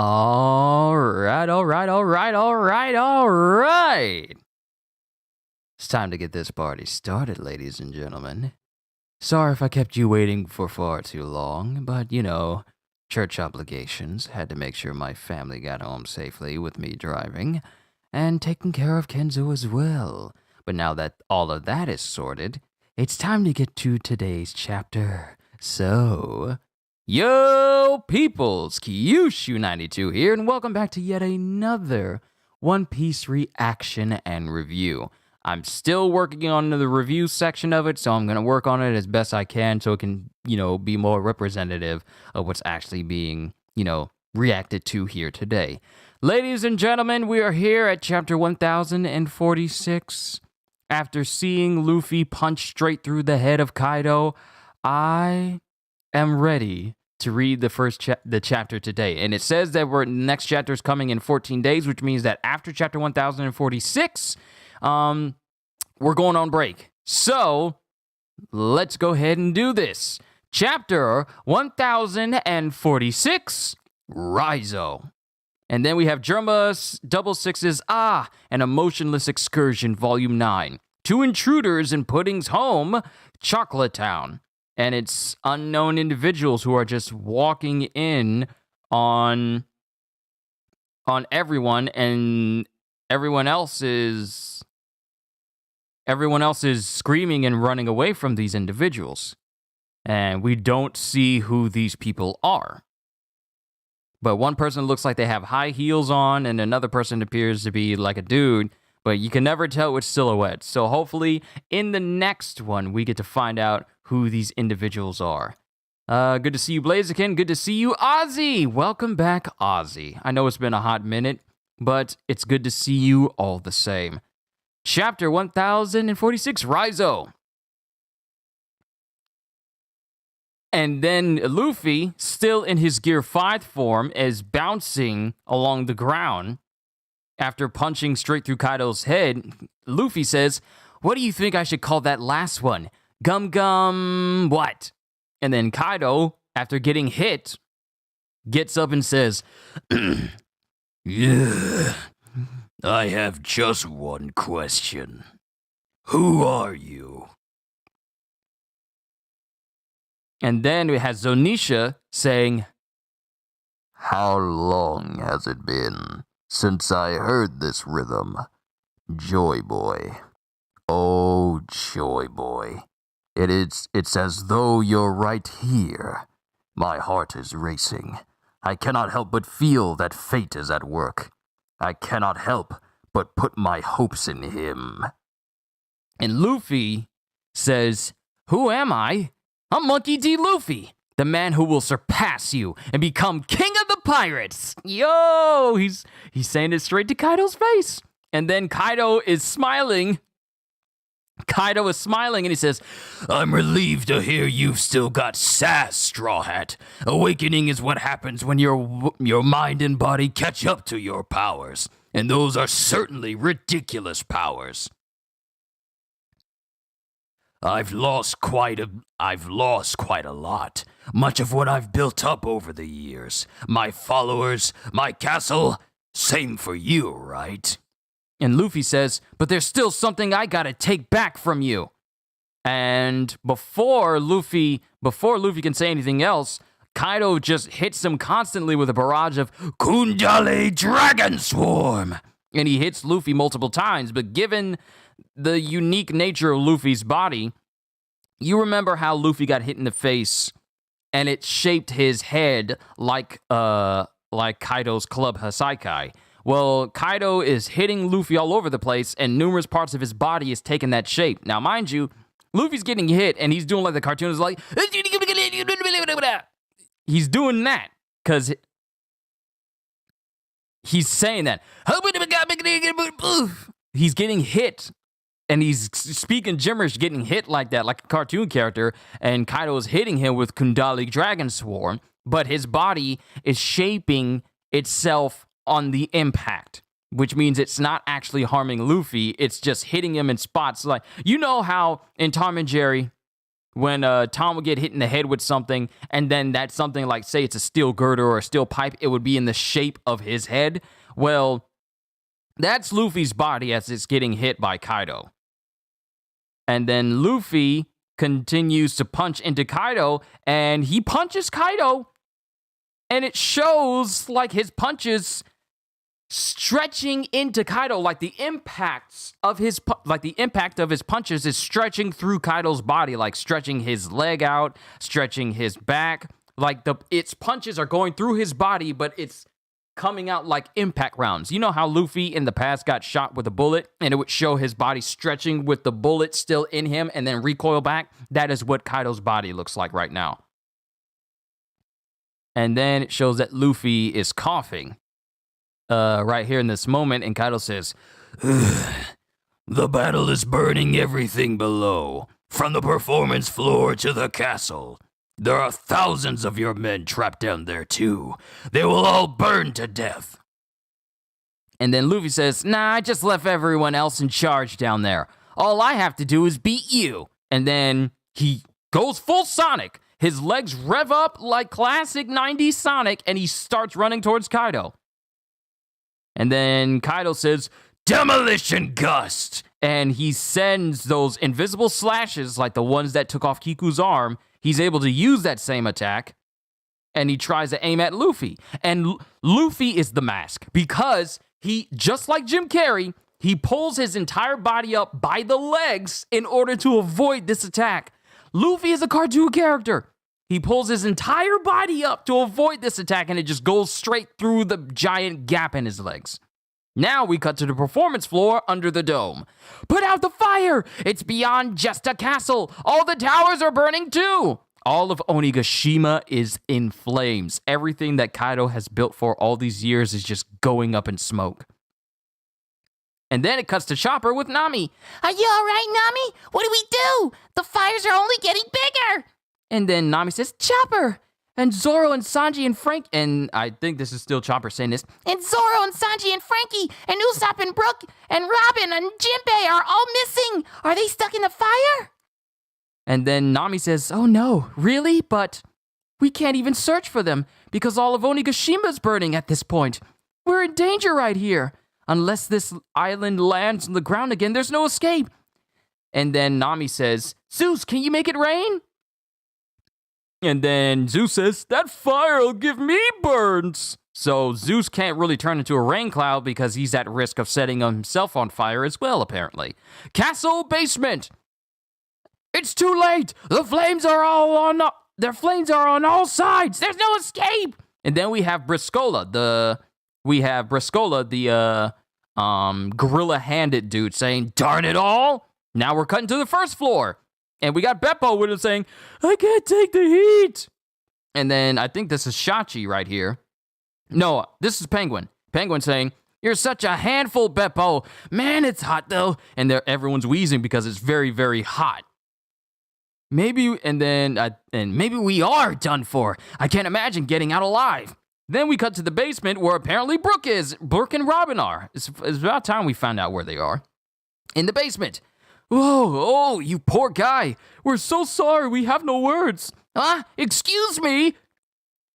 All right. It's time to get this party started, ladies and gentlemen. Sorry if I kept you waiting for far too long, but church obligations had to make sure my family got home safely with me driving, and taking care of Kenzo as well. But now that all of that is sorted, it's time to get to today's chapter. So, yo, peoples, Kyushu92 here, and welcome back to yet another One Piece reaction and review. I'm still working on the review section of it, so I'm going to work on it as best I can so it can, be more representative of what's actually being, reacted to here today. Ladies and gentlemen, we are here at chapter 1046. After seeing Luffy punch straight through the head of Kaido, I am ready to read the chapter today. And it says that next chapter is coming in 14 days, which means that after chapter 1046, we're going on break. So, let's go ahead and do this. Chapter 1046, Raizo. And then we have Germa Double Six's An Emotionless Excursion, Volume 9. Two intruders in Pudding's home, Chocolate Town. And it's unknown individuals who are just walking in on everyone, and everyone else is screaming and running away from these individuals. And we don't see who these people are. But one person looks like they have high heels on, and another person appears to be like a dude, but you can never tell which silhouette. So hopefully, in the next one, we get to find out who these individuals are. Good to see you, Blaziken. Good to see you, Ozzy. Welcome back, Ozzy. I know it's been a hot minute, but it's good to see you all the same. Chapter 1046, Raizo. And then Luffy, still in his Gear 5 form, is bouncing along the ground. After punching straight through Kaido's head, Luffy says, "What do you think I should call that last one? Gum Gum what?" And then Kaido, after getting hit, gets up and says, "Yeah, I have just one question. Who are you?" And then we have Zonisha saying, "How long has it been since I heard this rhythm? Joy Boy. Oh, Joy Boy. It's as though you're right here. My heart is racing. I cannot help but feel that fate is at work. I cannot help but put my hopes in him." And Luffy says, "Who am I? I'm Monkey D. Luffy, the man who will surpass you and become king of the pirates." Yo, he's saying it straight to Kaido's face. And then Kaido is smiling and he says, "I'm relieved to hear you've still got sass, Straw Hat. Awakening is what happens when your mind and body catch up to your powers. And those are certainly ridiculous powers. I've lost quite a lot. Much of what I've built up over the years. My followers, my castle, same for you, right?" And Luffy says, "But there's still something I gotta take back from you." And before Luffy can say anything else, Kaido just hits him constantly with a barrage of Kundali Dragon Swarm. And he hits Luffy multiple times, but given the unique nature of Luffy's body, you remember how Luffy got hit in the face and it shaped his head like Kaido's club Hasaikai. Well, Kaido is hitting Luffy all over the place, and numerous parts of his body is taking that shape. Now, mind you, Luffy's getting hit, and he's doing like the cartoon is like, he's doing that because he's saying that. He's getting hit, and he's speaking gibberish, getting hit like that, like a cartoon character, and Kaido is hitting him with Kundali Dragon Swarm, but his body is shaping itself on the impact, which means it's not actually harming Luffy, it's just hitting him in spots. Like, you know how in Tom and Jerry, when Tom would get hit in the head with something, and then that something, like, say it's a steel girder or a steel pipe, it would be in the shape of his head. Well, that's Luffy's body as it's getting hit by Kaido. And then Luffy continues to punch into Kaido, and he punches Kaido, and it shows like his punches stretching into Kaido, like the impact of his punches is stretching through Kaido's body, like stretching his leg out, stretching his back, like its punches are going through his body, but it's coming out like impact rounds. You know how Luffy in the past got shot with a bullet and it would show his body stretching with the bullet still in him and then recoil back? That is what Kaido's body looks like right now. And then it shows that Luffy is coughing right here in this moment, and Kaido says, "The battle is burning everything below, from the performance floor to the castle. There are thousands of your men trapped down there too. They will all burn to death." And then Luffy says, "Nah, I just left everyone else in charge down there. All I have to do is beat you." And then he goes full Sonic. His legs rev up like classic 90s Sonic, and he starts running towards Kaido. And then Kaido says, "Demolition Gust!" And he sends those invisible slashes like the ones that took off Kiku's arm. He's able to use that same attack, and he tries to aim at Luffy. And Luffy is the mask because he, just like Jim Carrey, he pulls his entire body up by the legs in order to avoid this attack. Luffy is a cartoon character. He pulls his entire body up to avoid this attack, and it just goes straight through the giant gap in his legs. Now we cut to the performance floor under the dome. "Put out the fire! It's beyond just a castle! All the towers are burning too!" All of Onigashima is in flames. Everything that Kaido has built for all these years is just going up in smoke. And then it cuts to Chopper with Nami. "Are you alright, Nami? What do we do? The fires are only getting bigger!" And then Nami says, "Chopper!" And Zoro and Sanji and Frank, and I think this is still Chopper saying this. "And Zoro and Sanji and Frankie and Usopp and Brook and Robin and Jinbei are all missing. Are they stuck in the fire?" And then Nami says, "Oh no, really? But we can't even search for them because all of Onigashima is burning at this point. We're in danger right here. Unless this island lands on the ground again, there's no escape." And then Nami says, "Zeus, can you make it rain?" And then Zeus says, "That fire'll give me burns." So Zeus can't really turn into a rain cloud because he's at risk of setting himself on fire as well, apparently. Castle basement. "It's too late. The flames are on all sides. There's no escape." And then we have Briscola, the gorilla-handed dude saying, "Darn it all." Now we're cutting to the first floor. And we got Beppo with him saying, "I can't take the heat." And then I think this is Shachi right here. No, this is Penguin. Penguin saying, "You're such a handful, Beppo. Man, it's hot though." And everyone's wheezing because it's very, very hot. Maybe we are done for. I can't imagine getting out alive. Then we cut to the basement where apparently Brook is. Brook and Robin are. It's about time we found out where they are. In the basement. "Oh, you poor guy. We're so sorry. We have no words." Excuse me?"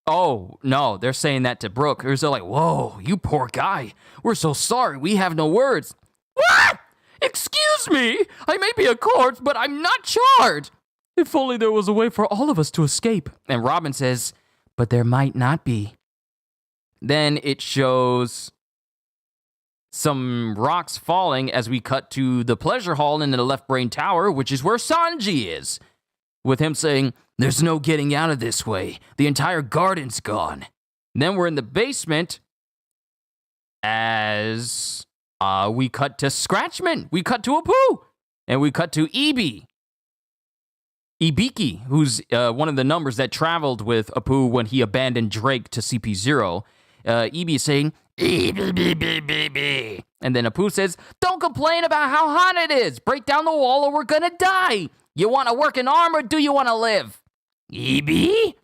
Oh, no, they're saying that to Brook. They're like, "Whoa, you poor guy. We're so sorry. We have no words." "What? "Excuse me? I may be a corpse, but I'm not charred. If only there was a way for all of us to escape." And Robin says, "But there might not be." Then it shows some rocks falling as we cut to the pleasure hall in the left brain tower, which is where Sanji is, with him saying, "There's no getting out of this way. The entire garden's gone." Then we're in the basement as we cut to Scratchman. We cut to Apu. And we cut to Ibiki, who's one of the numbers that traveled with Apu when he abandoned Drake to CP0. Ibi is saying, "Ibi." And then Apu says, "Don't complain about how hot it is. Break down the wall or we're gonna die. You want to work an arm or do you want to live?" "Ibi?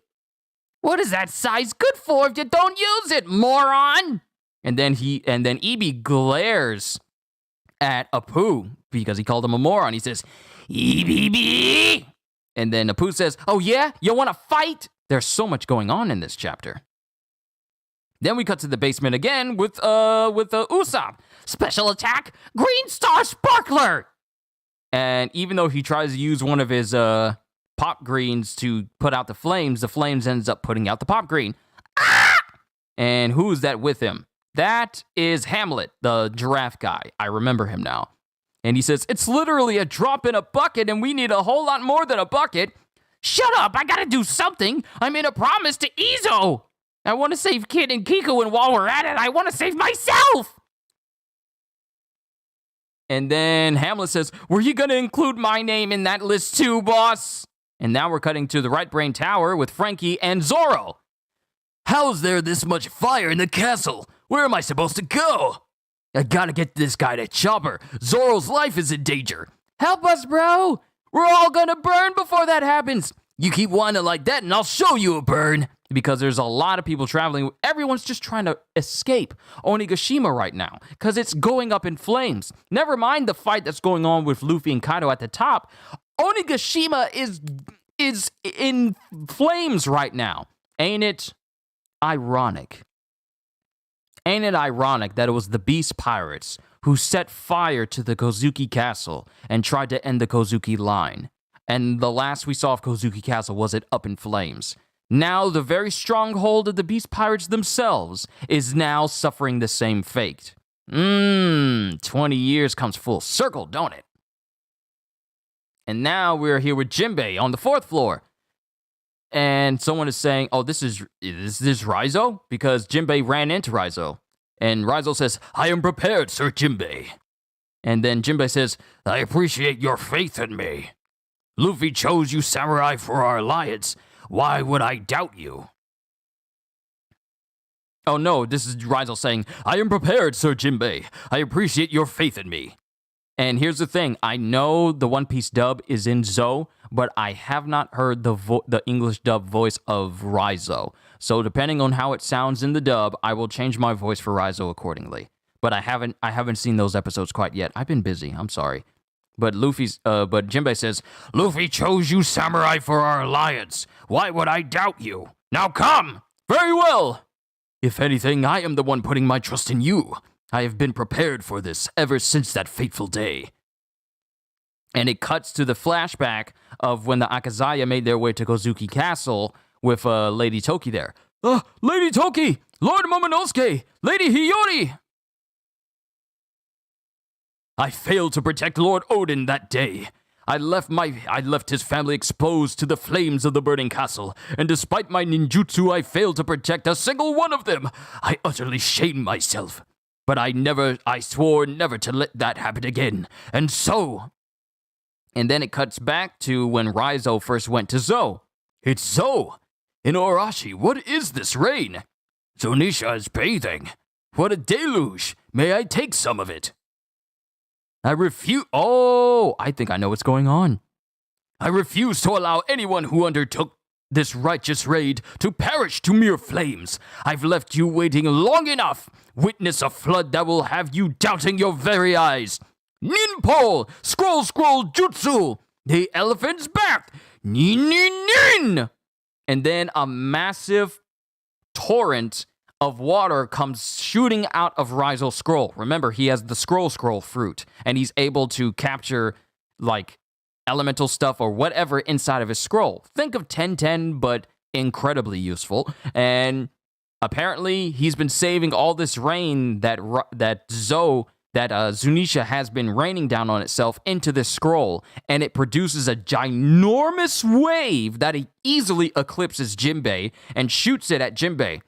What is that size good for if you don't use it, moron?" And then Ibi glares at Apu because he called him a moron. He says, "Ibi." And then Apu says, oh yeah? You want to fight? There's so much going on in this chapter. Then we cut to the basement again with Usopp. Special attack, Green Star Sparkler! And even though he tries to use one of his pop greens to put out the flames ends up putting out the pop green. Ah! And who's that with him? That is Hamlet, the giraffe guy. I remember him now. And he says, it's literally a drop in a bucket and we need a whole lot more than a bucket. Shut up, I gotta do something. I made a promise to Izo. I want to save Kid and Kiku, and while we're at it, I want to save myself. And then Hamlet says, were you gonna include my name in that list too, boss? And now we're cutting to the Right Brain Tower with Frankie and Zoro. How's there this much fire in the castle? Where am I supposed to go? I gotta get this guy to Chopper. Zoro's life is in danger. Help us, bro. We're all gonna burn before that happens. You keep whining like that and I'll show you a burn. Because there's a lot of people traveling. Everyone's just trying to escape Onigashima right now. Because it's going up in flames. Never mind the fight that's going on with Luffy and Kaido at the top. Onigashima is in flames right now. Ain't it ironic? Ain't it ironic that it was the Beast Pirates who set fire to the Kozuki Castle and tried to end the Kozuki line? And the last we saw of Kozuki Castle was it up in flames. Now the very stronghold of the Beast Pirates themselves is now suffering the same fate. 20 years comes full circle, don't it? And now we're here with Jinbei on the 4th floor. And someone is saying, oh, is this Raizo? Because Jinbei ran into Raizo. And Raizo says, I am prepared, Sir Jinbei. And then Jinbei says, I appreciate your faith in me. Luffy chose you samurai for our alliance. Why would I doubt you? Oh no, this is Raizo saying, I am prepared, Sir Jinbei. I appreciate your faith in me. And here's the thing, I know the One Piece dub is in Zo, but I have not heard the English dub voice of Raizo. So depending on how it sounds in the dub, I will change my voice for Raizo accordingly. But I haven't seen those episodes quite yet. I've been busy, I'm sorry. But Jinbei says, Luffy chose you samurai for our alliance. Why would I doubt you? Now come! Very well! If anything, I am the one putting my trust in you. I have been prepared for this ever since that fateful day. And it cuts to the flashback of when the Akazaya made their way to Kozuki Castle with Lady Toki there. Lady Toki! Lord Momonosuke! Lady Hiyori! I failed to protect Lord Odin that day. I left his family exposed to the flames of the burning castle, and despite my ninjutsu, I failed to protect a single one of them. I utterly shamed myself. But I swore never to let that happen again. And then it cuts back to when Raizo first went to Zo. It's Zo! In Orashi, what is this rain? Zunisha is bathing. What a deluge! May I take some of it? I refuse. Oh, I think I know what's going on. I refuse to allow anyone who undertook this righteous raid to perish to mere flames. I've left you waiting long enough. Witness a flood that will have you doubting your very eyes. Ninpo! Scroll jutsu! The elephant's bath! Nin nin nin! And then a massive torrent of water comes shooting out of Raizo's scroll. Remember, he has the scroll fruit, and he's able to capture, like, elemental stuff or whatever inside of his scroll. Think of 1010, but incredibly useful. And apparently, he's been saving all this rain that Zunisha has been raining down on itself into this scroll, and it produces a ginormous wave that he easily eclipses Jinbei and shoots it at Jinbei.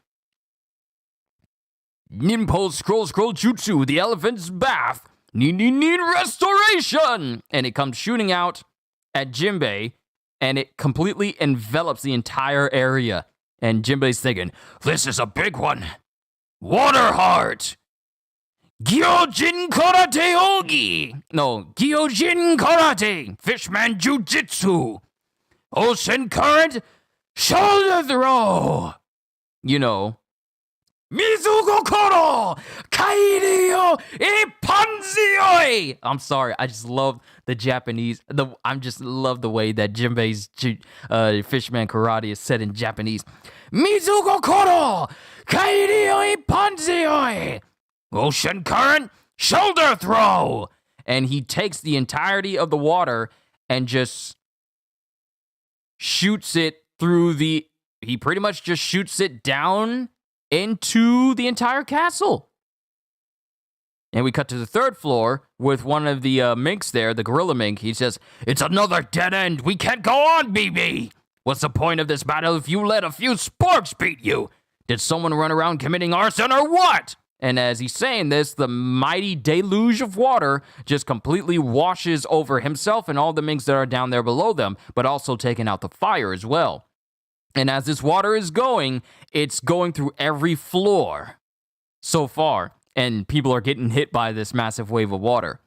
Ninpo scroll jutsu, the elephant's bath. Nin restoration! And it comes shooting out at Jinbei, and it completely envelops the entire area. And Jinbei's thinking, this is a big one. Water Heart! Gyojin Karate Ogi! No, Gyojin Karate! Fishman Jujitsu! Ocean Current! Shoulder Throw! You know. Mizugokoro! Kairyo Ipanzioi! I'm sorry, I just love the Japanese. I'm just love the way that Jinbei's Fishman karate is said in Japanese. Mizugo koro, kairi oi panzi oi, ocean current, shoulder throw, and he takes the entirety of the water and just shoots it through the. He pretty much just shoots it down into the entire castle. And we cut to the third floor with one of the minks there, the gorilla mink. He says, "It's another dead end. We can't go on, BB. What's the point of this battle if you let a few sporks beat you? Did someone run around committing arson or what?" And as he's saying this, the mighty deluge of water just completely washes over himself and all the minks that are down there below them, but also taking out the fire as well. And as this water is going, it's going through every floor so far. And people are getting hit by this massive wave of water.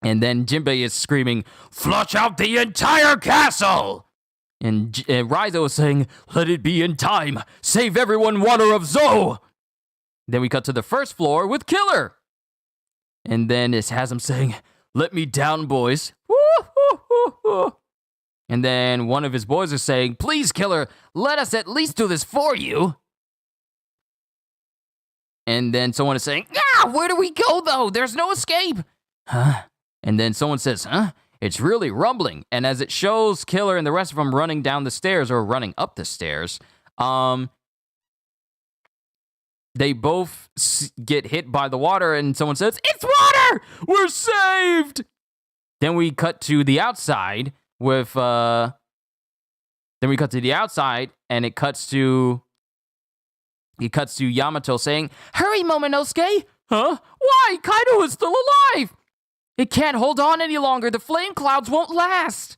And then Jinbei is screaming, "Flush out the entire castle!" And Raizo is saying, "Let it be in time. Save everyone, water of Zo!" Then we cut to the first floor with Killer. And then it has him saying, "Let me down, boys." Woo-hoo-hoo-hoo. And then one of his boys is saying, "Please, Killer, let us at least do this for you." And then someone is saying, "Where do we go, though? There's no escape." Huh? And then someone says, "Huh? It's really rumbling." And as it shows Killer and the rest of them running down the stairs or running up the stairs, they both get hit by the water, and someone says, "It's water! We're saved!" Then we cut to the outside with, and it cuts to Yamato saying, "Hurry, Momonosuke!" Huh? Why? Kaido is still alive! It can't hold on any longer. The flame clouds won't last.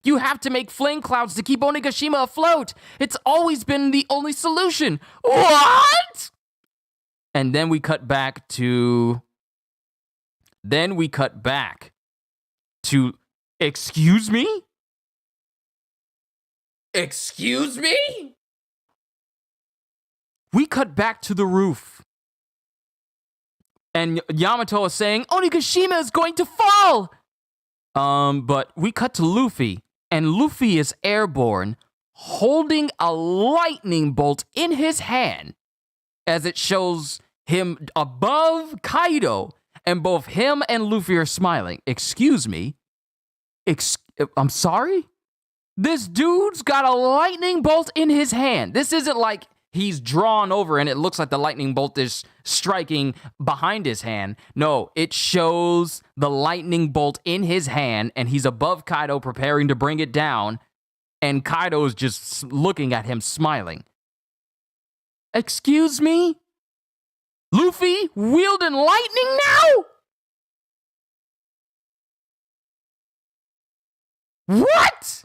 You have to make flame clouds to keep Onigashima afloat. It's always been the only solution. What? And then we cut back to... Excuse me? Excuse me? We cut back to the roof. And Yamato is saying, "Onigashima is going to fall!" But we cut to Luffy, and Luffy is airborne, holding a lightning bolt in his hand, as it shows him above Kaido, and both him and Luffy are smiling. Excuse me? I'm sorry? This dude's got a lightning bolt in his hand. This isn't like he's drawn over and it looks like the lightning bolt is striking behind his hand. No, it shows the lightning bolt in his hand, and he's above Kaido preparing to bring it down, and Kaido's just looking at him smiling. Excuse me? Luffy wielding lightning now? What?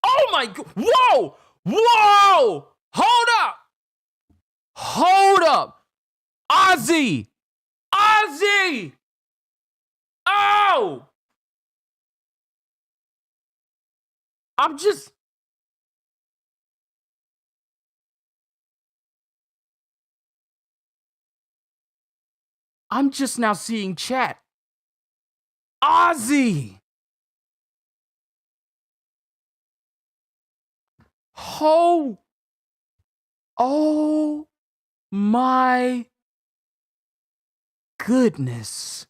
Oh my God. Whoa! Whoa! Hold up! Hold up! Ozzy! Ozzy! Oh! I'm just now seeing chat. Ozzy! Oh my goodness.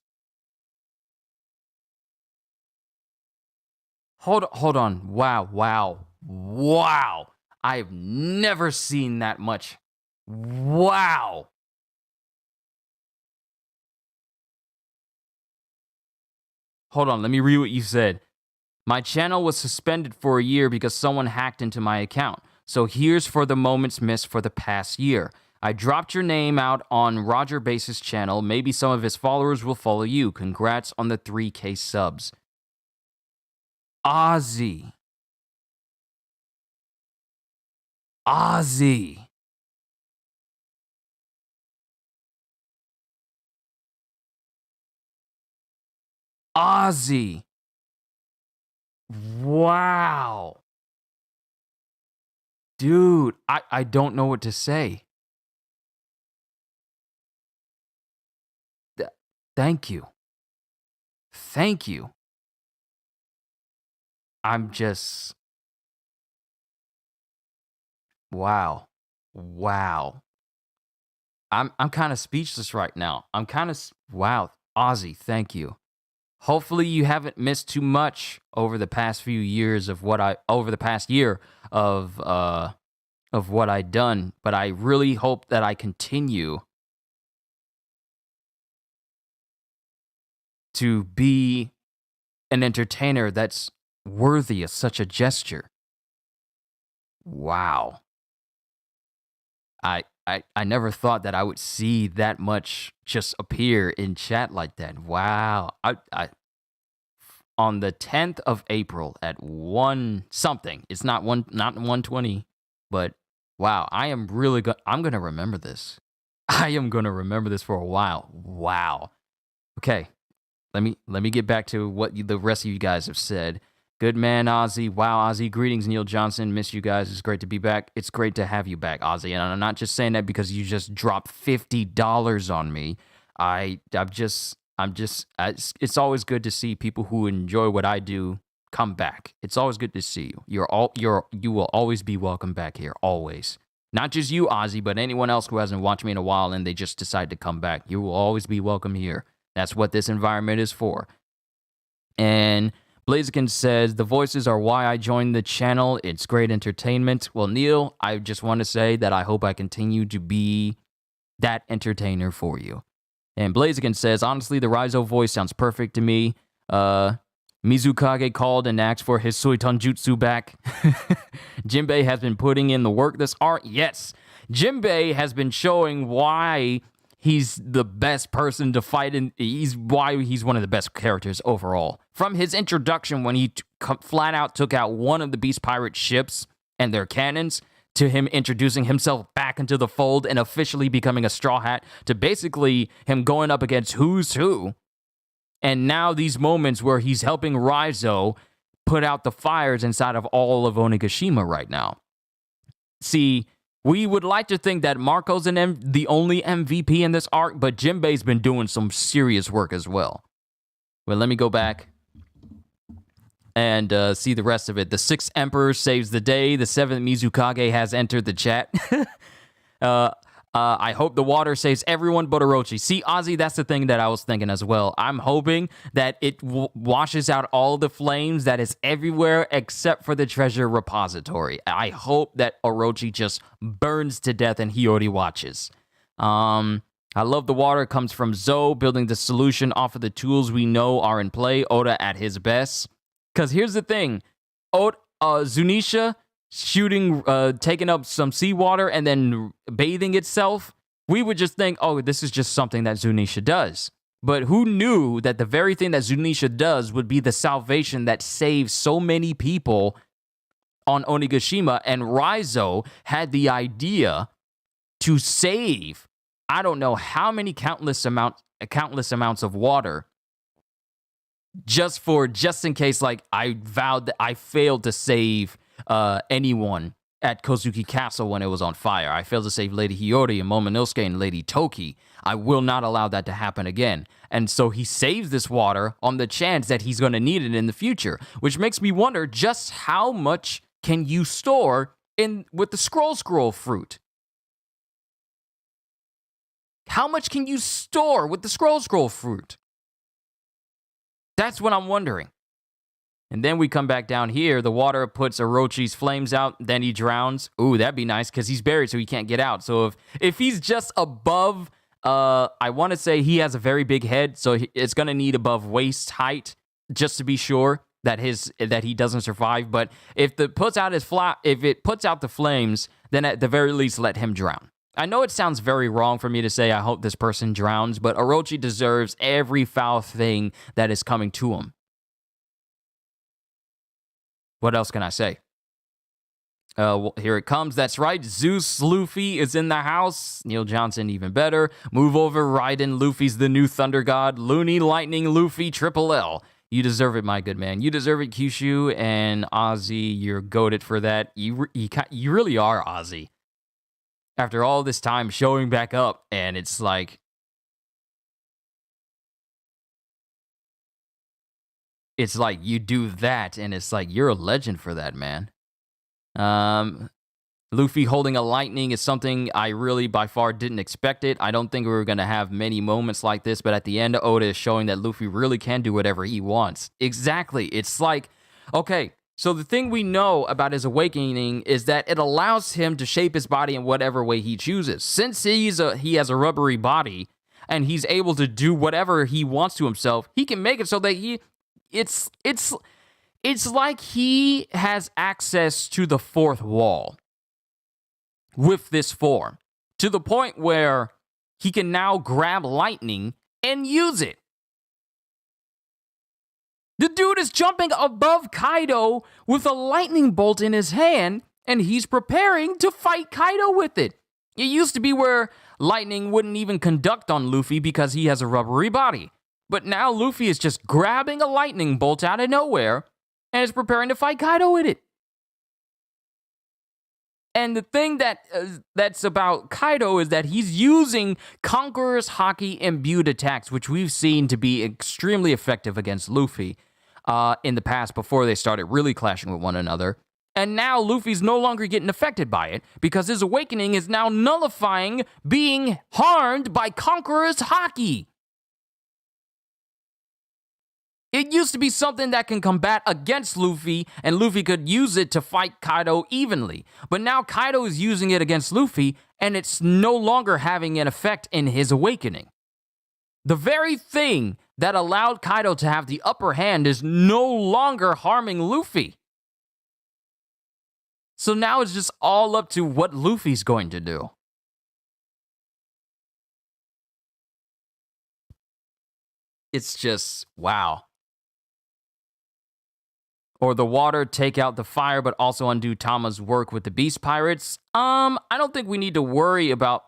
Hold on. Wow. I've never seen that much. Wow. Hold on, let me read what you said. My channel was suspended for a year because someone hacked into my account. So here's for the moments missed for the past year. I dropped your name out on Roger Base's channel. Maybe some of his followers will follow you. Congrats on the 3K subs. Ozzy. Wow. Dude, I don't know what to say. Thank you. Thank you. I'm just... Wow. Wow. I'm kind of speechless right now. I'm kind of... Wow. Ozzy, thank you. Hopefully you haven't missed too much over the past few years of over the past year of what I've done, but I really hope that I continue to be an entertainer that's worthy of such a gesture. Wow. I never thought that I would see that much just appear in chat like that. Wow. On the 10th of April at 1 something. It's not 120, but wow, I'm going to remember this. I am going to remember this for a while. Wow. Okay. Let me get back to what the rest of you guys have said. Good man, Ozzy. Wow, Ozzy. Greetings, Neil Johnson. Miss you guys. It's great to be back. It's great to have you back, Ozzy. And I'm not just saying that because you just dropped $50 on me. It's always good to see people who enjoy what I do come back. It's always good to see you. You will always be welcome back here. Always. Not just you, Ozzy, but anyone else who hasn't watched me in a while and they just decide to come back. You will always be welcome here. That's what this environment is for. And Blaziken says, the voices are why I joined the channel. It's great entertainment. Well, Neil, I just want to say that I hope I continue to be that entertainer for you. And Blaziken says, honestly, the Raizo voice sounds perfect to me. Mizukage called and asked for his Suiton Jutsu back. Jinbei has been putting in the work this arc. Yes, Jinbei has been showing why he's the best person to fight, and why he's one of the best characters overall. From his introduction when he flat out took out one of the Beast Pirate ships and their cannons, to him introducing himself back into the fold and officially becoming a Straw Hat, to basically him going up against who's who. And now these moments where he's helping Raizo put out the fires inside of all of Onigashima right now. See, we would like to think that Marco's the only MVP in this arc, but Jinbei's been doing some serious work as well. Well, let me go back and see the rest of it. The 6th Emperor saves the day. The 7th Mizukage has entered the chat. I hope the water saves everyone but Orochi. See, Ozzy, that's the thing that I was thinking as well. I'm hoping that it washes out all the flames that is everywhere except for the treasure repository. I hope that Orochi just burns to death and Hiyori watches. I love the water comes from Zo, building the solution off of the tools we know are in play. Oda at his best. Because here's the thing. Zunisha taking up some seawater and then bathing itself, we would just think, oh, this is just something that Zunisha does. But who knew that the very thing that Zunisha does would be the salvation that saves so many people on Onigashima, and Raizo had the idea to save, I don't know how many countless amounts of water just in case, like, I vowed that I failed to save anyone at Kozuki Castle when it was on fire. I failed to save Lady Hiyori and Momonosuke and Lady Toki. I will not allow that to happen again. And so he saves this water on the chance that he's going to need it in the future, which makes me wonder just how much can you store with the scroll fruit? How much can you store with the scroll fruit? That's what I'm wondering. And then we come back down here. The water puts Orochi's flames out. Then he drowns. Ooh, that'd be nice because he's buried, so he can't get out. So if he's just above, I want to say he has a very big head, so it's gonna need above waist height just to be sure that he doesn't survive. But if it puts out the flames, then at the very least let him drown. I know it sounds very wrong for me to say I hope this person drowns, but Orochi deserves every foul thing that is coming to him. What else can I say? Well, here it comes. That's right. Zeus Luffy is in the house. Neil Johnson, even better. Move over, Raiden. Luffy's the new Thunder God. Looney, Lightning, Luffy, Triple L. You deserve it, my good man. You deserve it, Kyushu and Ozzy. You're goated for that. You really are Ozzy. After all this time showing back up, and it's like, you do that, and it's like, you're a legend for that, man. Luffy holding a lightning is something I really by far didn't expect it. I don't think we were going to have many moments like this, but at the end, Oda is showing that Luffy really can do whatever he wants. Exactly. It's like, okay, so the thing we know about his awakening is that it allows him to shape his body in whatever way he chooses. Since he has a rubbery body and he's able to do whatever he wants to himself, he can make it so that it's like he has access to the fourth wall with this form, to the point where he can now grab lightning and use it. The dude is jumping above Kaido with a lightning bolt in his hand, and he's preparing to fight Kaido with it. It used to be where lightning wouldn't even conduct on Luffy because he has a rubbery body. But now Luffy is just grabbing a lightning bolt out of nowhere and is preparing to fight Kaido with it. And the thing that's about Kaido is that he's using Conqueror's Haki imbued attacks, which we've seen to be extremely effective against Luffy in the past before they started really clashing with one another. And now Luffy's no longer getting affected by it because his awakening is now nullifying being harmed by Conqueror's Haki. It used to be something that can combat against Luffy, and Luffy could use it to fight Kaido evenly. But now Kaido is using it against Luffy, and it's no longer having an effect in his awakening. The very thing that allowed Kaido to have the upper hand is no longer harming Luffy. So now it's just all up to what Luffy's going to do. It's just, wow. Or the water take out the fire, but also undo Tama's work with the Beast Pirates. I don't think we need to worry about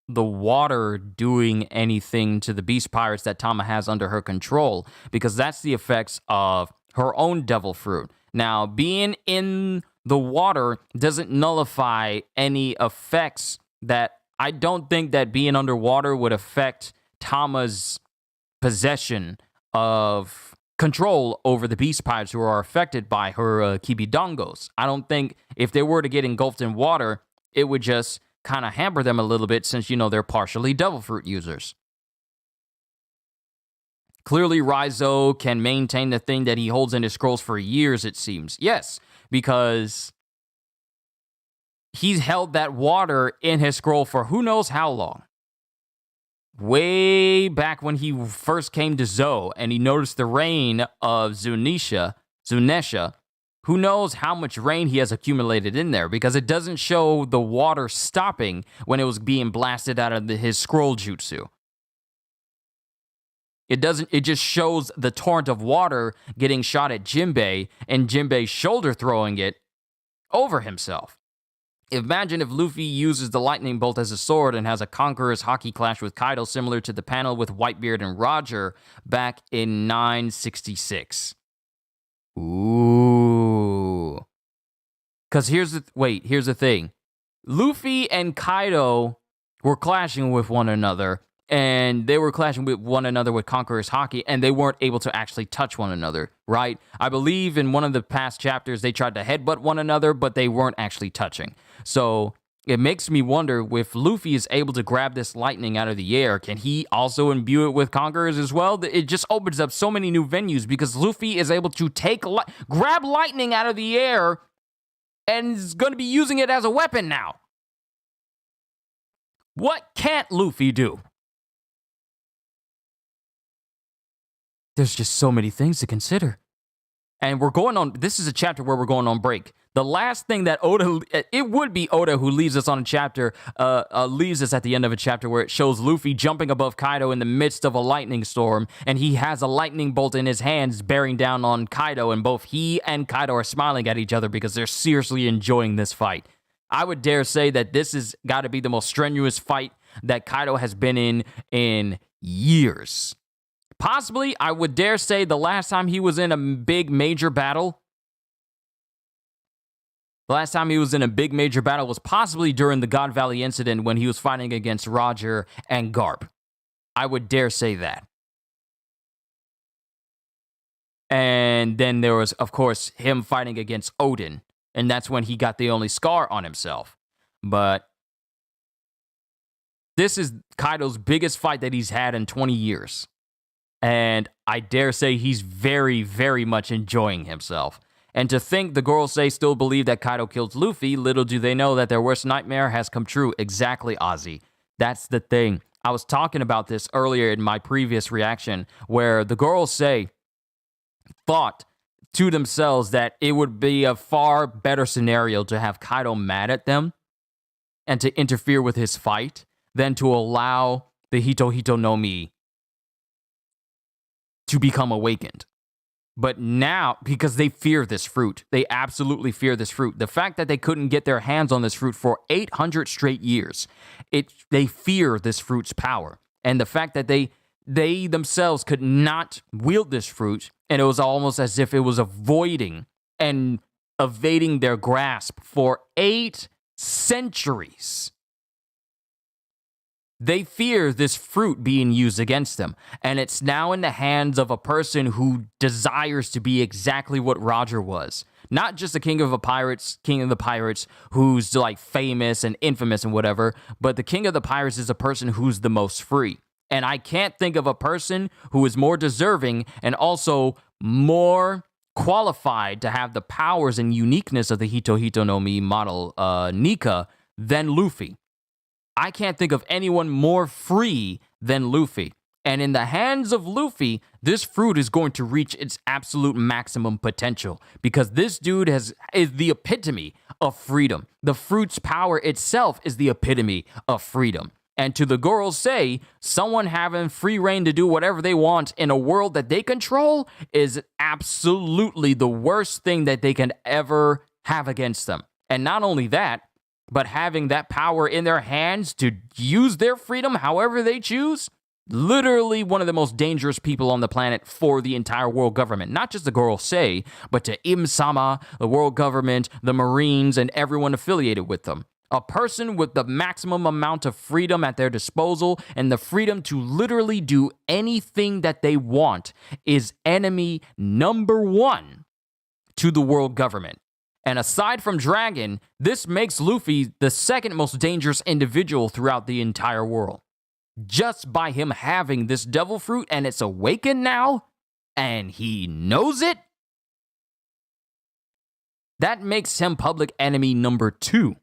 the water doing anything to the Beast Pirates that Tama has under her control, because that's the effects of her own devil fruit. Now, being in the water doesn't nullify any effects that I don't think that being underwater would affect Tama's possession of control over the Beast Pirates who are affected by her Kibidongos. I don't think if they were to get engulfed in water, it would just kind of hamper them a little bit since, they're partially devil fruit users. Clearly, Raizo can maintain the thing that he holds in his scrolls for years, it seems. Yes, because he's held that water in his scroll for who knows how long. Way back when he first came to Zou and he noticed the rain of Zunesha, who knows how much rain he has accumulated in there, because it doesn't show the water stopping when it was being blasted out of his scroll jutsu. It just shows the torrent of water getting shot at Jinbei and Jinbei shoulder throwing it over himself. Imagine if Luffy uses the lightning bolt as a sword and has a Conqueror's Haki clash with Kaido similar to the panel with Whitebeard and Roger back in 966. Ooh. Because here's the thing. Luffy and Kaido were clashing with one another, and they were clashing with one another with Conqueror's Haki, and they weren't able to actually touch one another, right? I believe in one of the past chapters, they tried to headbutt one another, but they weren't actually touching. So it makes me wonder, if Luffy is able to grab this lightning out of the air, can he also imbue it with Conquerors as well? It just opens up so many new venues, because Luffy is able to grab lightning out of the air and is going to be using it as a weapon now. What can't Luffy do? There's just so many things to consider. And this is a chapter where we're going on break. The last thing that it would be Oda who leaves us on a chapter, leaves us at the end of a chapter where it shows Luffy jumping above Kaido in the midst of a lightning storm, and he has a lightning bolt in his hands bearing down on Kaido, and both he and Kaido are smiling at each other because they're seriously enjoying this fight. I would dare say that this has got to be the most strenuous fight that Kaido has been in years. Possibly, I would dare say the last time he was in a big major battle, was possibly during the God Valley incident when he was fighting against Roger and Garp. I would dare say that. And then there was, of course, him fighting against Odin. And that's when he got the only scar on himself. But this is Kaido's biggest fight that he's had in 20 years. And I dare say he's very, very much enjoying himself. And to think the Gorosei still believe that Kaido killed Luffy, little do they know that their worst nightmare has come true. Exactly, Ozzy. That's the thing. I was talking about this earlier in my previous reaction, where the Gorosei thought to themselves that it would be a far better scenario to have Kaido mad at them and to interfere with his fight than to allow the Hito no Mi to become awakened. But now, because they fear this fruit, they absolutely fear this fruit. The fact that they couldn't get their hands on this fruit for 800 straight years, they fear this fruit's power. And the fact that they themselves could not wield this fruit, and it was almost as if it was avoiding and evading their grasp for 8 centuries. They fear this fruit being used against them, and it's now in the hands of a person who desires to be exactly what Roger was. Not just the king of the pirates who's like famous and infamous and whatever, but the king of the pirates is a person who's the most free. And I can't think of a person who is more deserving and also more qualified to have the powers and uniqueness of the Hito no Mi model Nika than Luffy. I can't think of anyone more free than Luffy. And in the hands of Luffy, this fruit is going to reach its absolute maximum potential because this dude is the epitome of freedom. The fruit's power itself is the epitome of freedom. And to the Gorosei, someone having free reign to do whatever they want in a world that they control is absolutely the worst thing that they can ever have against them. And not only that, but having that power in their hands to use their freedom however they choose, literally one of the most dangerous people on the planet for the entire world government. Not just the Gorosei, but to Im-sama, the world government, the Marines, and everyone affiliated with them. A person with the maximum amount of freedom at their disposal and the freedom to literally do anything that they want is enemy number 1 to the world government. And aside from Dragon, this makes Luffy the second most dangerous individual throughout the entire world. Just by him having this devil fruit and it's awakened now, and he knows it, that makes him public enemy number 2.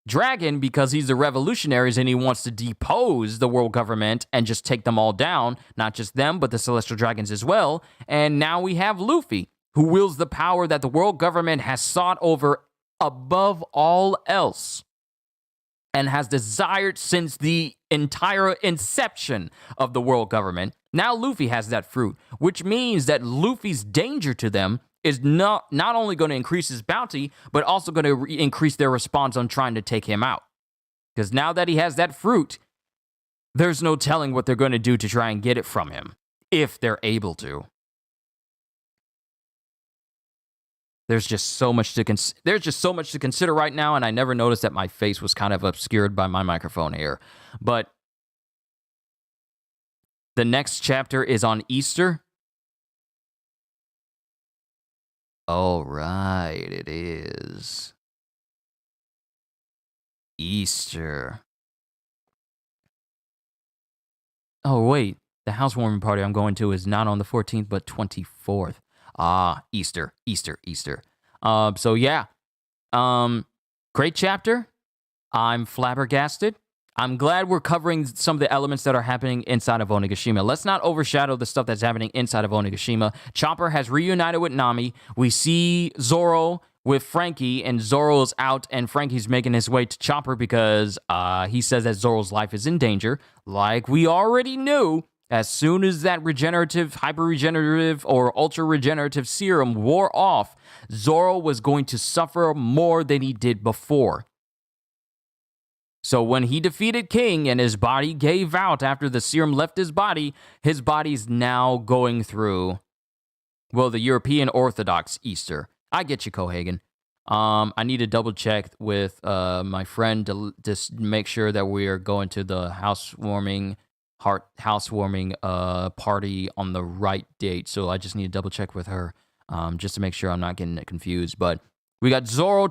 Dragon, because he's the revolutionaries and he wants to depose the world government and just take them all down, not just them, but the Celestial Dragons as well. And now we have Luffy, who wields the power that the world government has sought over above all else and has desired since the entire inception of the world government. Now Luffy has that fruit, which means that Luffy's danger to them is not only going to increase his bounty, but also going to increase their response on trying to take him out. Because now that he has that fruit, there's no telling what they're going to do to try and get it from him, if they're able to. There's just so much to consider right now, and I never noticed that my face was kind of obscured by my microphone here. But the next chapter is on Easter. All right, it is Easter. Oh, wait. The housewarming party I'm going to is not on the 14th, but 24th. Easter. So yeah. Great chapter. I'm flabbergasted. I'm glad we're covering some of the elements that are happening inside of Onigashima. Let's not overshadow the stuff that's happening inside of Onigashima. Chopper has reunited with Nami. We see Zoro with Frankie, and Zoro's out, and Frankie's making his way to Chopper because he says that Zoro's life is in danger. Like we already knew, as soon as that regenerative, hyper-regenerative, or ultra-regenerative serum wore off, Zoro was going to suffer more than he did before. So when he defeated King and his body gave out after the serum left his body's now going through, well, the European Orthodox Easter. I get you, Cohagen. I need to double check with my friend to just make sure that we are going to the housewarming party on the right date. So I just need to double check with her just to make sure I'm not getting it confused. But we got Zoro,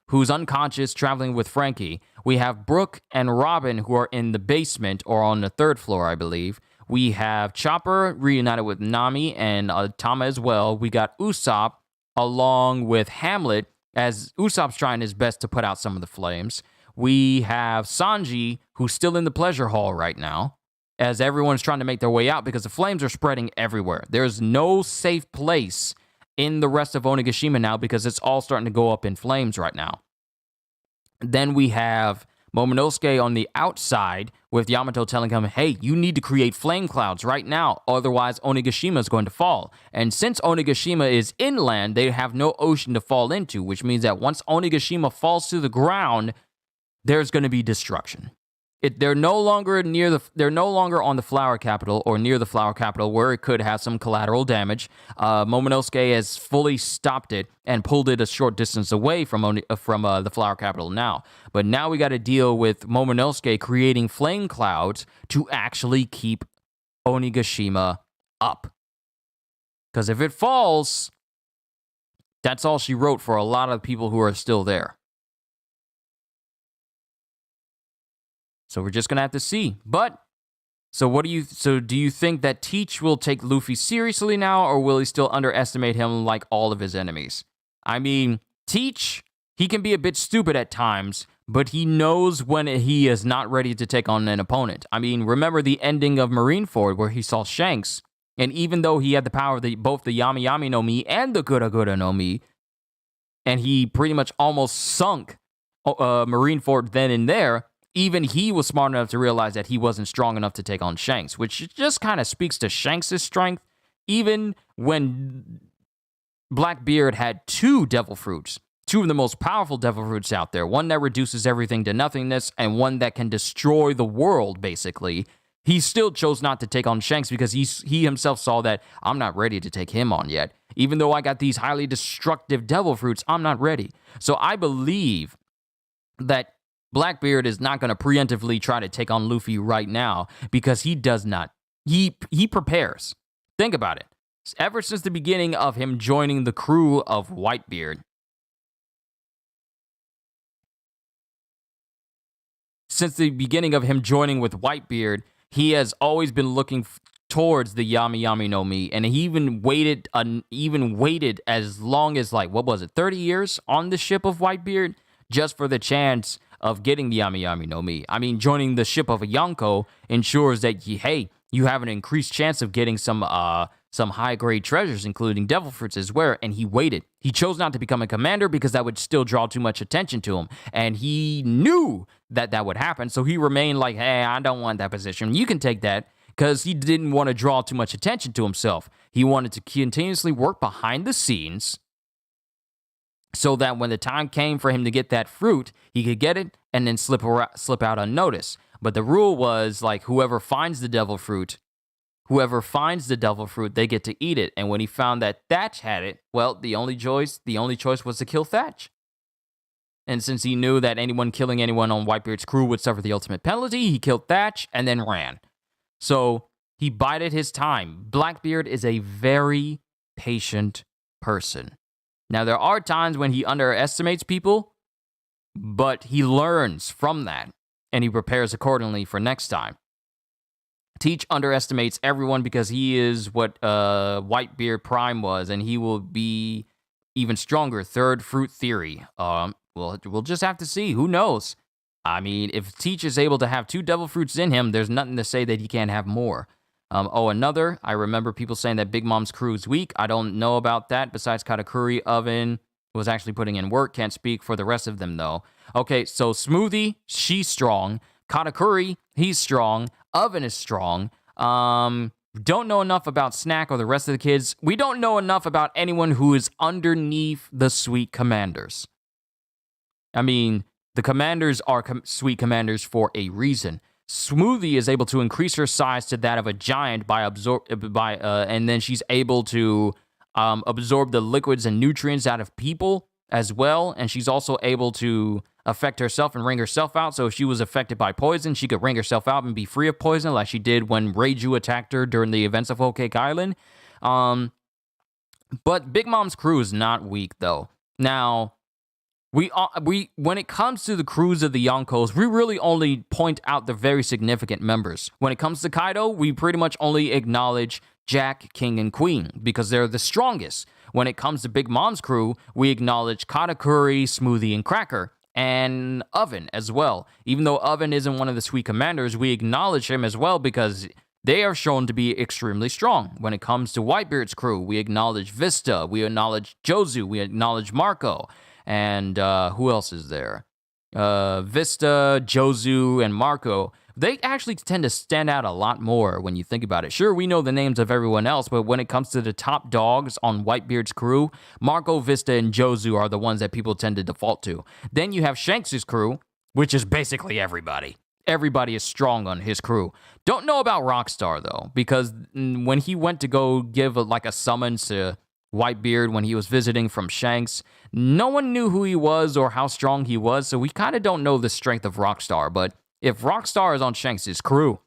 who's unconscious, traveling with Frankie. We have Brooke and Robin, who are in the basement or on the third floor, I believe. We have Chopper reunited with Nami and Tama as well. We got Usopp along with Hamlet, as Usopp's trying his best to put out some of the flames. We have Sanji, who's still in the pleasure hall right now, as everyone's trying to make their way out because the flames are spreading everywhere. There's no safe place in the rest of Onigashima now because it's all starting to go up in flames right now. Then we have Momonosuke on the outside with Yamato telling him, hey, you need to create flame clouds right now, otherwise Onigashima is going to fall. And since Onigashima is inland, they have no ocean to fall into, which means that once Onigashima falls to the ground, there's going to be destruction. They're no longer on the flower capital or near the flower capital where it could have some collateral damage. Momonosuke has fully stopped it and pulled it a short distance away from the flower capital now. But now we got to deal with Momonosuke creating flame clouds to actually keep Onigashima up. Because if it falls, that's all she wrote for a lot of people who are still there. So we're just going to have to see. But, do you think that Teach will take Luffy seriously now, or will he still underestimate him like all of his enemies? I mean, Teach, he can be a bit stupid at times, but he knows when he is not ready to take on an opponent. I mean, remember the ending of Marineford where he saw Shanks, and even though he had the power of both the Yami Yami no Mi and the Gura Gura no Mi, and he pretty much almost sunk Marineford then and there, even he was smart enough to realize that he wasn't strong enough to take on Shanks, which just kind of speaks to Shanks' strength. Even when Blackbeard had two devil fruits, two of the most powerful devil fruits out there, one that reduces everything to nothingness and one that can destroy the world, basically, he still chose not to take on Shanks because he himself saw that I'm not ready to take him on yet. Even though I got these highly destructive devil fruits, I'm not ready. So I believe that Blackbeard is not going to preemptively try to take on Luffy right now because he does not. He prepares. Think about it. Ever since the beginning of him joining the crew of Whitebeard. Since the beginning of him joining with Whitebeard, he has always been looking towards the Yami Yami no Mi, and he even waited as long as 30 years on the ship of Whitebeard just for the chance of getting the Yami Yami no Mi. I mean, joining the ship of a Yonko ensures that you have an increased chance of getting some high-grade treasures, including devil fruits as well, and he waited. He chose not to become a commander because that would still draw too much attention to him, and he knew that would happen, so he remained like, hey, I don't want that position. You can take that, because he didn't want to draw too much attention to himself. He wanted to continuously work behind the scenes so that when the time came for him to get that fruit, he could get it and then slip out unnoticed. But the rule was, whoever finds the devil fruit, they get to eat it. And when he found that Thatch had it, well, the only choice was to kill Thatch. And since he knew that killing anyone on Whitebeard's crew would suffer the ultimate penalty, he killed Thatch and then ran. So he bided his time. Blackbeard is a very patient person. Now, there are times when he underestimates people, but he learns from that, and he prepares accordingly for next time. Teach underestimates everyone because he is what Whitebeard Prime was, and he will be even stronger. Third fruit theory. We'll just have to see. Who knows? I mean, if Teach is able to have two devil fruits in him, there's nothing to say that he can't have more. I remember people saying that Big Mom's crew is weak. I don't know about that. Besides Katakuri, Oven was actually putting in work. Can't speak for the rest of them, though. Okay, so Smoothie, she's strong. Katakuri, he's strong. Oven is strong. Don't know enough about Snack or the rest of the kids. We don't know enough about anyone who is underneath the Sweet Commanders. I mean, The commanders are sweet commanders for a reason. Smoothie is able to increase her size to that of a giant and then she's able to absorb the liquids and nutrients out of people as well. And she's also able to affect herself and wring herself out. So if she was affected by poison, she could wring herself out and be free of poison, like she did when Reiju attacked her during the events of Whole Cake Island. But Big Mom's crew is not weak, though. Now, when it comes to the crews of the Yonkos, we really only point out the very significant members. When it comes to Kaido, we pretty much only acknowledge Jack, King, and Queen because they're the strongest. When it comes to Big Mom's crew, we acknowledge Katakuri, Smoothie, and Cracker, and Oven as well. Even though Oven isn't one of the sweet commanders, we acknowledge him as well because they are shown to be extremely strong. When it comes to Whitebeard's crew, we acknowledge Vista, we acknowledge Jozu, we acknowledge Marco, and who else is there? Vista, Jozu, and Marco. They actually tend to stand out a lot more when you think about it. Sure, we know the names of everyone else, but when it comes to the top dogs on Whitebeard's crew, Marco, Vista, and Jozu are the ones that people tend to default to. Then you have Shanks' crew, which is basically everybody. Everybody is strong on his crew. Don't know about Rockstar, though, because when he went to go give a summons to Whitebeard when he was visiting from Shanks, no one knew who he was or how strong he was, so we kind of don't know the strength of Rockstar, but if Rockstar is on Shanks' crew,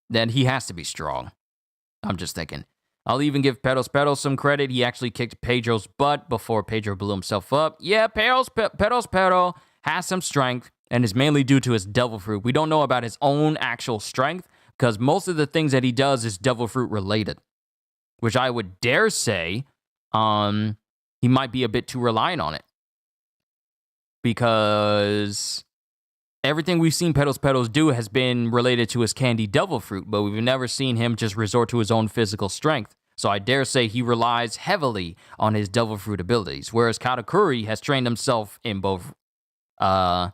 then he has to be strong. I'm just thinking. I'll even give Pedros some credit. He actually kicked Pedro's butt before Pedro blew himself up. Yeah, Pedro has some strength and is mainly due to his devil fruit. We don't know about his own actual strength because most of the things that he does is devil fruit related, which I would dare say he might be a bit too reliant on it because everything we've seen Pedros do has been related to his candy devil fruit, but we've never seen him just resort to his own physical strength. So I dare say he relies heavily on his devil fruit abilities, whereas Katakuri has trained himself in both, but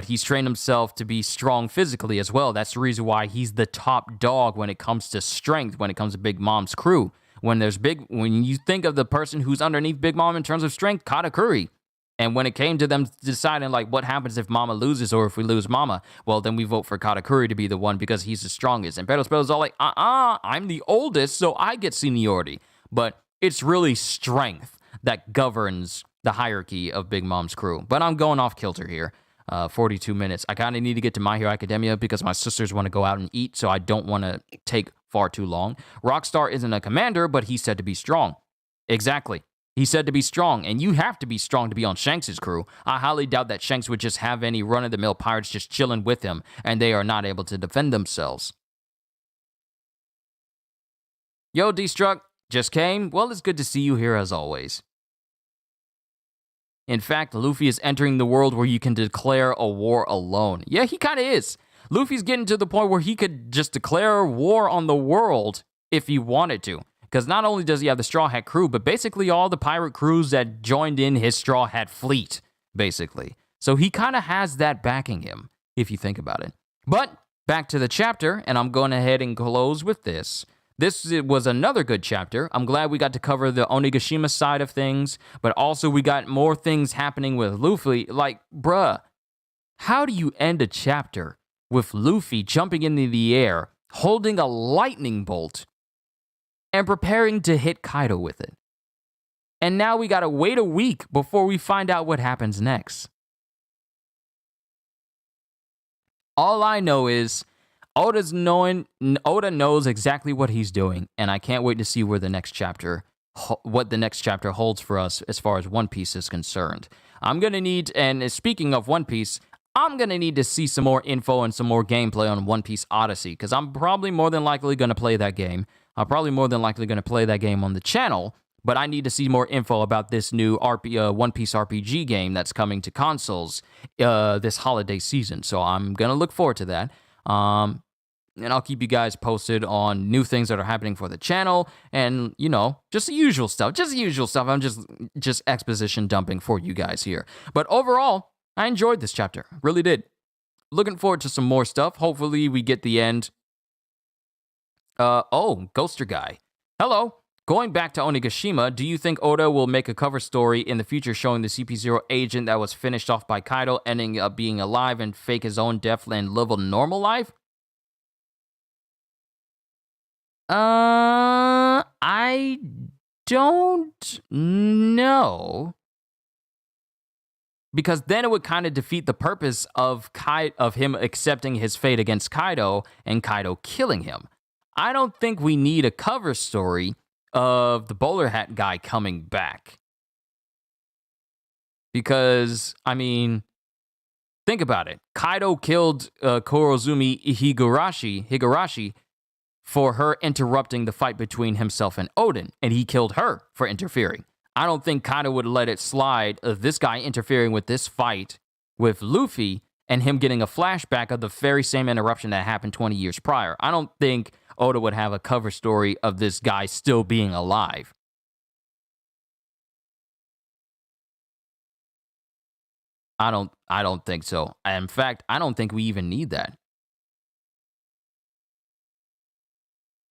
he's trained himself to be strong physically as well. That's the reason why he's the top dog when it comes to strength, when it comes to Big Mom's crew. When you think of the person who's underneath Big Mom in terms of strength, Katakuri. And when it came to them deciding, what happens if Mama loses or if we lose Mama, well, then we vote for Katakuri to be the one because he's the strongest. And Pedro's all like, I'm the oldest, so I get seniority. But it's really strength that governs the hierarchy of Big Mom's crew. But I'm going off kilter here. 42 minutes. I kind of need to get to My Hero Academia because my sisters want to go out and eat, so I don't want to take far too long. Rockstar isn't a commander, but he's said to be strong. Exactly. He's said to be strong, and you have to be strong to be on Shanks' crew. I highly doubt that Shanks would just have any run-of-the-mill pirates just chilling with him, and they are not able to defend themselves. Yo, D-Struck, just came? Well, it's good to see you here as always. In fact, Luffy is entering the world where you can declare a war alone. Yeah, he kind of is. Luffy's getting to the point where he could just declare war on the world if he wanted to. Because not only does he have the Straw Hat crew, but basically all the pirate crews that joined in his Straw Hat fleet, basically. So he kind of has that backing him, if you think about it. But back to the chapter, and I'm going ahead and close with this. This was another good chapter. I'm glad we got to cover the Onigashima side of things, but also we got more things happening with Luffy. Like, bruh, how do you end a chapter with Luffy jumping into the air, holding a lightning bolt, and preparing to hit Kaido with it? And now we gotta wait a week before we find out what happens next. All I know is Oda knows exactly what he's doing, and I can't wait to see what the next chapter holds for us as far as One Piece is concerned. I'm gonna need, and speaking of One Piece, I'm gonna need to see some more info and some more gameplay on One Piece Odyssey, because I'm probably more than likely gonna play that game. I'm probably more than likely gonna play that game on the channel, but I need to see more info about this new One Piece RPG game that's coming to consoles this holiday season. So I'm gonna look forward to that. And I'll keep you guys posted on new things that are happening for the channel and, just the usual stuff. I'm just exposition dumping for you guys here. But overall, I enjoyed this chapter. Really did. Looking forward to some more stuff. Hopefully we get the end. Ghoster Guy. Hello. Going back to Onigashima, do you think Oda will make a cover story in the future showing the CP0 agent that was finished off by Kaido ending up being alive and fake his own death and live a normal life? I don't know. Because then it would kind of defeat the purpose of him accepting his fate against Kaido and Kaido killing him. I don't think we need a cover story of the bowler hat guy coming back. Because, I mean, think about it. Kaido killed Kurozumi Higurashi for her interrupting the fight between himself and Odin, and he killed her for interfering. I don't think Kaido would let it slide of this guy interfering with this fight with Luffy and him getting a flashback of the very same interruption that happened 20 years prior. I don't think Oda would have a cover story of this guy still being alive. I don't think so. In fact, I don't think we even need that.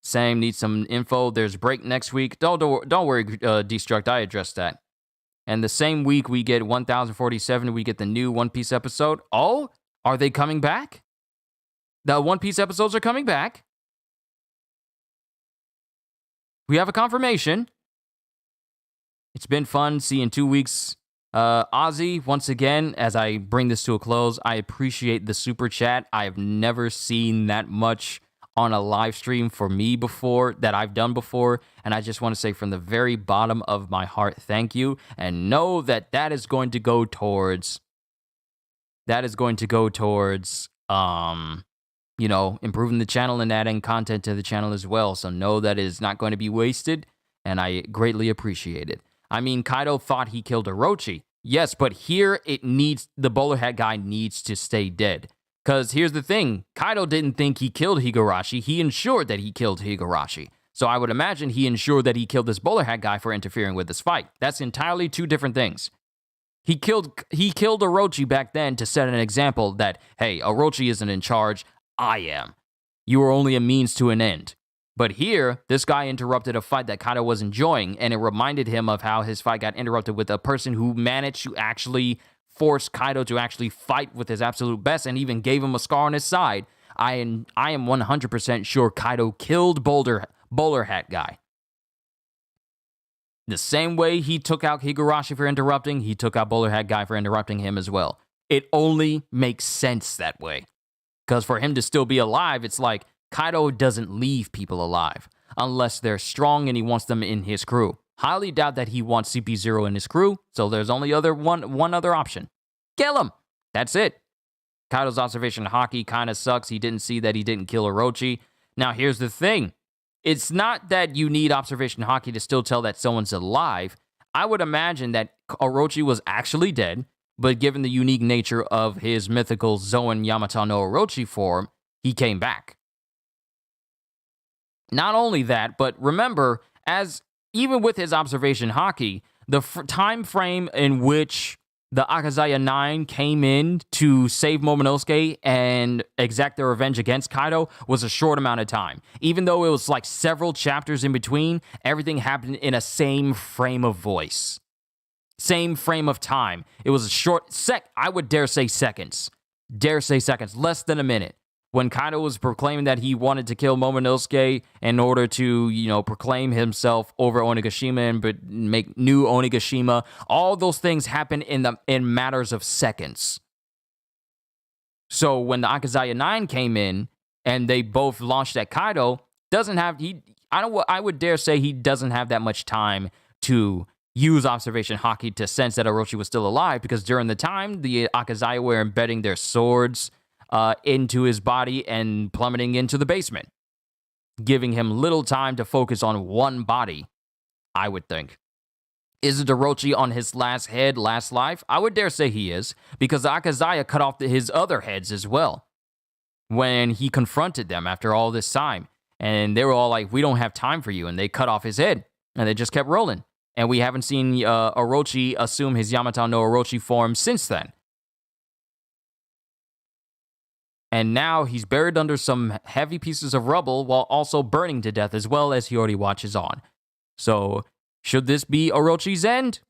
Same, need some info. There's break next week. Don't worry, Destruct. I addressed that. And the same week we get 1047, we get the new One Piece episode. Oh, are they coming back? The One Piece episodes are coming back. We have a confirmation. It's been fun seeing 2 weeks. Ozzy, once again, as I bring this to a close, I appreciate the super chat. I have never seen that much on a live stream for me before, that I've done before, and I just want to say from the very bottom of my heart, thank you, and know that that is going to go towards, improving the channel and adding content to the channel as well, so know that it is not going to be wasted, and I greatly appreciate it. I mean, Kaido thought he killed Orochi, yes, but here the bowler hat guy needs to stay dead. Because here's the thing, Kaido didn't think he killed Higurashi, he ensured that he killed Higurashi. So I would imagine he ensured that he killed this bowler hat guy for interfering with this fight. That's entirely two different things. He killed Orochi back then to set an example that, hey, Orochi isn't in charge, I am. You are only a means to an end. But here, this guy interrupted a fight that Kaido was enjoying, and it reminded him of how his fight got interrupted with a person who managed to actually forced Kaido to actually fight with his absolute best and even gave him a scar on his side. I am 100% sure Kaido killed bowler hat guy. The same way he took out Higurashi for interrupting, he took out bowler hat guy for interrupting him as well. It only makes sense that way. Because for him to still be alive, it's like Kaido doesn't leave people alive unless they're strong and he wants them in his crew. Highly doubt that he wants CP0 in his crew, so there's only one other option. Kill him! That's it. Kaido's observation haki kind of sucks. He didn't see that he didn't kill Orochi. Now, here's the thing. It's not that you need observation haki to still tell that someone's alive. I would imagine that Orochi was actually dead, but given the unique nature of his mythical Zoan Yamato no Orochi form, he came back. Not only that, but remember, even with his observation haki, the time frame in which the Akazaya 9 came in to save Momonosuke and exact their revenge against Kaido was a short amount of time. Even though it was like several chapters in between, everything happened in a same frame of voice. Same frame of time. It was a short I would dare say seconds. Less than a minute. When Kaido was proclaiming that he wanted to kill Momonosuke in order to, proclaim himself over Onigashima and make new Onigashima, all those things happen in matters of seconds. So when the Akazaya 9 came in and they both launched at Kaido, I would dare say he doesn't have that much time to use observation haki to sense that Orochi was still alive, because during the time the Akazaya were embedding their swords into his body and plummeting into the basement, giving him little time to focus on one body, I would think. Is it Orochi on his last life? I would dare say he is, because Akazaya cut off his other heads as well when he confronted them after all this time. And they were all like, we don't have time for you. And they cut off his head, and they just kept rolling. And we haven't seen Orochi assume his Yamato no Orochi form since then. And now he's buried under some heavy pieces of rubble while also burning to death as well as he already watches on. So, should this be Orochi's end?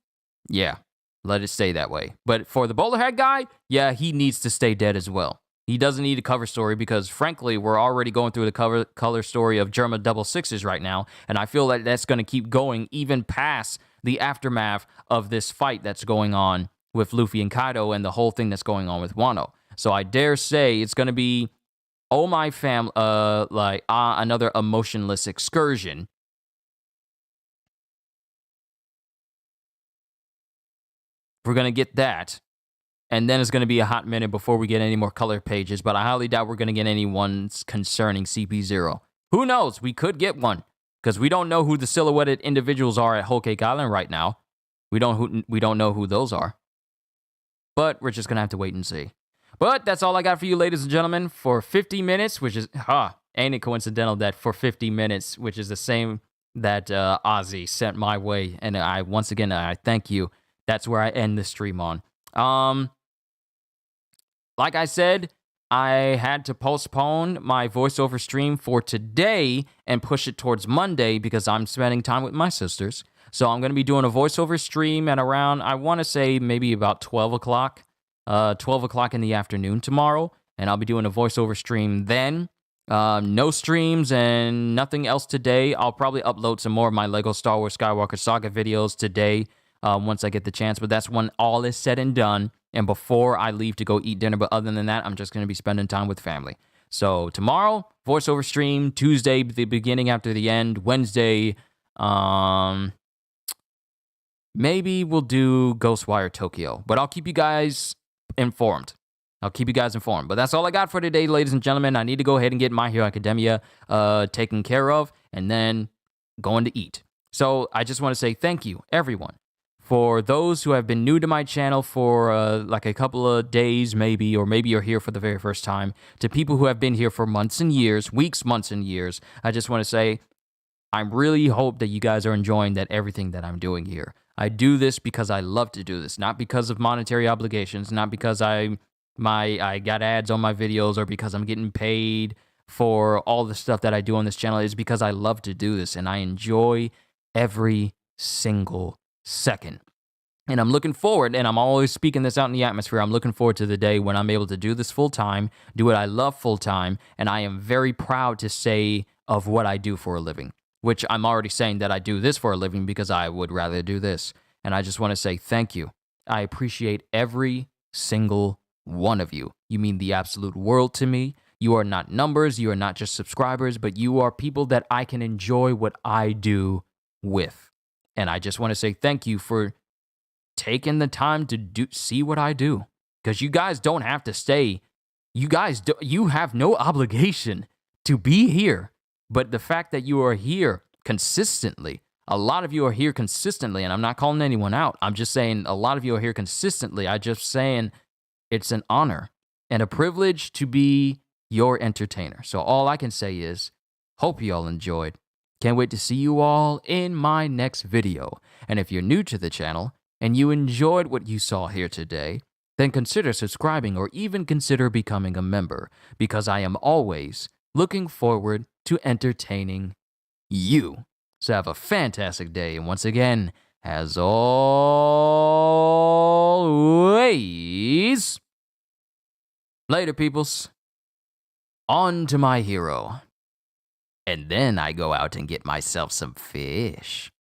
Yeah, let it stay that way. But for the bowler hat guy, yeah, he needs to stay dead as well. He doesn't need a cover story because, frankly, we're already going through the color story of Germa double sixes right now, and I feel like that's going to keep going even past the aftermath of this fight that's going on with Luffy and Kaido and the whole thing that's going on with Wano. So I dare say it's going to be, oh my fam, another emotionless excursion. We're going to get that. And then it's going to be a hot minute before we get any more color pages, but I highly doubt we're going to get any ones concerning CP0. Who knows? We could get one, because we don't know who the silhouetted individuals are at Whole Cake Island right now. We don't know who those are. But we're just going to have to wait and see. But that's all I got for you, ladies and gentlemen, for 50 minutes, which is, ain't it coincidental that for 50 minutes, which is the same that Ozzy sent my way. And once again, I thank you. That's where I end the stream on. Like I said, I had to postpone my voiceover stream for today and push it towards Monday because I'm spending time with my sisters. So I'm going to be doing a voiceover stream at around, I want to say maybe about 12 o'clock, 12 o'clock in the afternoon tomorrow. And I'll be doing a voiceover stream then. No streams and nothing else today. I'll probably upload some more of my Lego Star Wars Skywalker Saga videos today once I get the chance. But that's when all is said and done. And before I leave to go eat dinner. But other than that, I'm just going to be spending time with family. So tomorrow, voiceover stream. Tuesday, the beginning after the end. Wednesday, maybe we'll do Ghostwire Tokyo. But I'll keep you guys informed. But that's all I got for today, ladies and gentlemen. I need to go ahead and get My Hero Academia taken care of. And then going to eat. So I just want to say thank you, everyone. For those who have been new to my channel for like a couple of days maybe, or maybe you're here for the very first time, to people who have been here for months and years, weeks, months and years, I just want to say I really hope that you guys are enjoying everything that I'm doing here. I do this because I love to do this, not because of monetary obligations, not because I got ads on my videos or because I'm getting paid for all the stuff that I do on this channel. It's because I love to do this and I enjoy every single second. And I'm looking forward, and I'm always speaking this out in the atmosphere, I'm looking forward to the day when I'm able to do this full time, do what I love full time, and I am very proud to say of what I do for a living, which I'm already saying that I do this for a living because I would rather do this. And I just want to say thank you. I appreciate every single one of you. You mean the absolute world to me. You are not numbers, you are not just subscribers, but you are people that I can enjoy what I do with. And I just want to say thank you for taking the time to see what I do. Because you guys don't have to stay. You have no obligation to be here. But the fact that you are here consistently, a lot of you are here consistently, and I'm not calling anyone out. I'm just saying a lot of you are here consistently. I'm just saying it's an honor and a privilege to be your entertainer. So all I can say is, hope you all enjoyed. Can't wait to see you all in my next video. And if you're new to the channel and you enjoyed what you saw here today, then consider subscribing or even consider becoming a member, because I am always looking forward to entertaining you. So have a fantastic day. And once again, as always, later, peoples. On to my hero. And then I go out and get myself some fish.